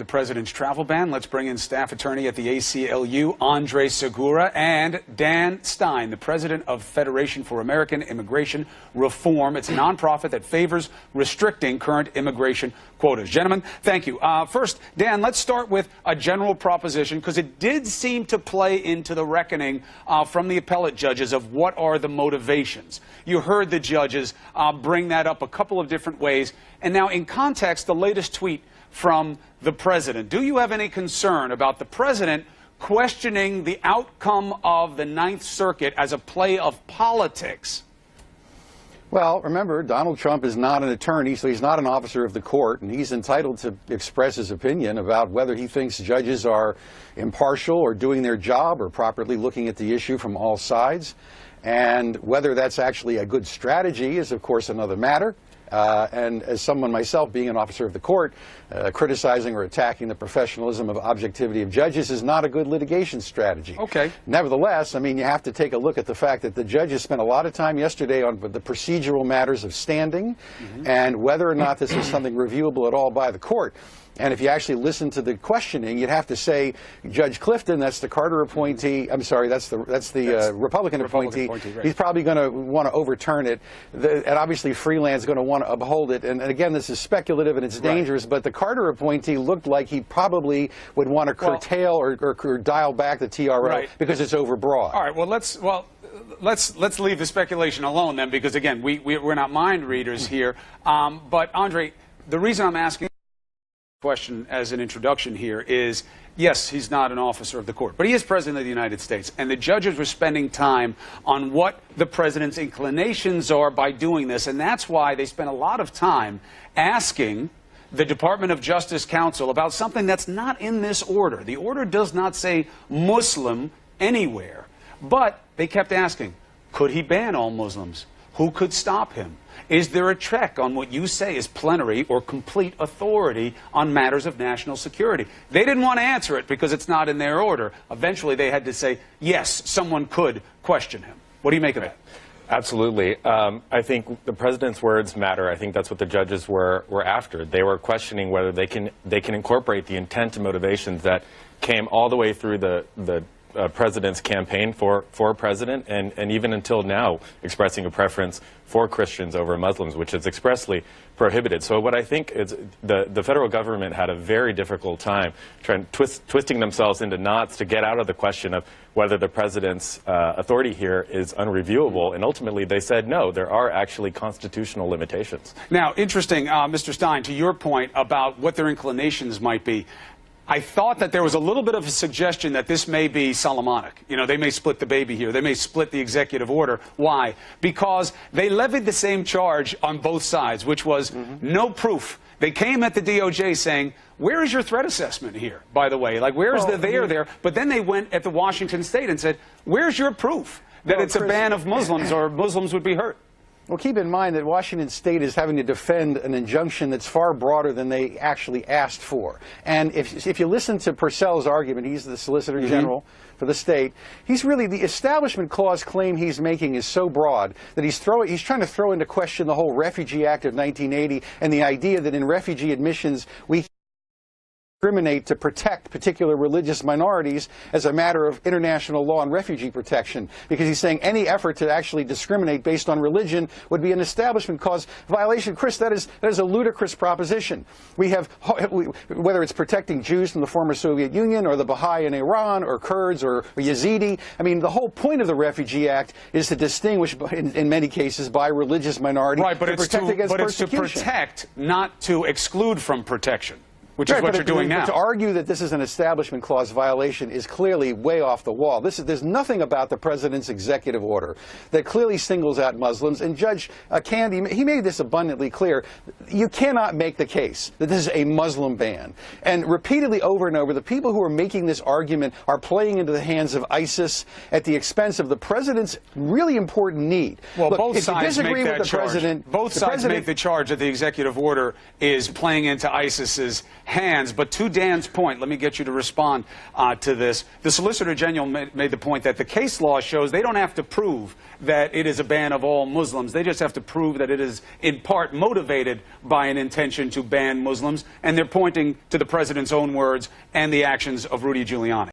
president's travel ban. Let's bring in staff attorney at the ACLU, Andre Segura, and Stein, the president of Federation for American Immigration Reform. It's a nonprofit that favors restricting current immigration quotas. Gentlemen, thank you. First, Dan, let's start with a general proposition, because it did seem to play into the reckoning from the appellate judges of what are the motivations. You heard the judges bring that up a couple of different ways. And now, in context, the latest tweet from the president. Do you have any concern about the president questioning the outcome of the Ninth Circuit as a play of politics? Well, remember, Donald Trump is not an attorney, so he's not an officer of the court, and he's entitled to express his opinion about whether he thinks judges are impartial or doing their job or properly looking at the issue from all sides. And whether that's actually a good strategy is, of course, another matter. And as someone myself, being an officer of the court, criticizing or attacking the professionalism of objectivity of judges is not a good litigation strategy. Okay. Nevertheless, I mean, you have to take a look at the fact that the judges spent a lot of time yesterday on the procedural matters of standing and whether or not this is something reviewable at all by the court. And if you actually listen to the questioning, you'd have to say Judge Clifton, that's the Carter appointee. I'm sorry, that's the Republican appointee. Right. He's probably going to want to overturn it, and obviously Freeland's going to want to uphold it. And again, this is speculative and it's dangerous. But the Carter appointee looked like he probably would want to curtail or dial back the TRO because it's overbroad. All right. Well, let's leave the speculation alone then, because again, we're not mind readers here. But Andre, the reason I'm asking question as an introduction here is, yes, he's not an officer of the court, but he is president of the United States, and the judges were spending time on what the president's inclinations are by doing this, and that's why they spent a lot of time asking the Department of Justice counsel about something that's not in this order. The order does not say Muslim anywhere, but they kept asking, could he ban all Muslims? Who could stop him? Is there a check on what you say is plenary or complete authority on matters of national security? They didn't want to answer it because it's not in their order. Eventually, they had to say, yes, someone could question him. What do you make of that? Absolutely. I think the president's words matter. I think that's what the judges were after. They were questioning whether they can incorporate the intent and motivations that came all the way through the president's campaign for president, and even until now expressing a preference for Christians over Muslims, which is expressly prohibited. So what I think is the federal government had a very difficult time twisting themselves into knots to get out of the question of whether the president's authority here is unreviewable, and ultimately they said no, there are actually constitutional limitations. Now, interesting, Mr. Stein, to your point about what their inclinations might be, I thought that there was a little bit of a suggestion that this may be Solomonic. You know, they may split the baby here. They may split the executive order. Why? Because they levied the same charge on both sides, which was no proof. They came at the DOJ saying, where is your threat assessment here, by the way? Like, where is the there? But then they went at the Washington State and said, where's your proof that it's a ban of Muslims or Muslims would be hurt? Well, keep in mind that Washington State is having to defend an injunction that's far broader than they actually asked for. And if you listen to Purcell's argument, he's the Solicitor General for the state, he's really, the Establishment Clause claim he's making is so broad that he's trying to throw into question the whole Refugee Act of 1980 and the idea that in refugee admissions we discriminate to protect particular religious minorities as a matter of international law and refugee protection, because he's saying any effort to actually discriminate based on religion would be an Establishment Clause violation. Chris, that is a ludicrous proposition. We have, whether it's protecting Jews from the former Soviet Union or the Baha'i in Iran or Kurds or Yazidi, I mean, the whole point of the Refugee Act is to distinguish, in many cases, by religious minorities, right, but it's to protect, not to exclude from protection. Which is what you're doing now. To argue that this is an Establishment Clause violation is clearly way off the wall. There's nothing about the president's executive order that clearly singles out Muslims. And Judge Candy, he made this abundantly clear. You cannot make the case that this is a Muslim ban. And repeatedly, over and over, the people who are making this argument are playing into the hands of ISIS at the expense of the president's really important need. Well, look, both sides make that charge. Both sides make the charge that the executive order is playing into ISIS's hands. But to Dan's point, let me get you to respond to this. The Solicitor General made the point that the case law shows they don't have to prove that it is a ban of all Muslims. They just have to prove that it is in part motivated by an intention to ban Muslims. And they're pointing to the president's own words and the actions of Rudy Giuliani.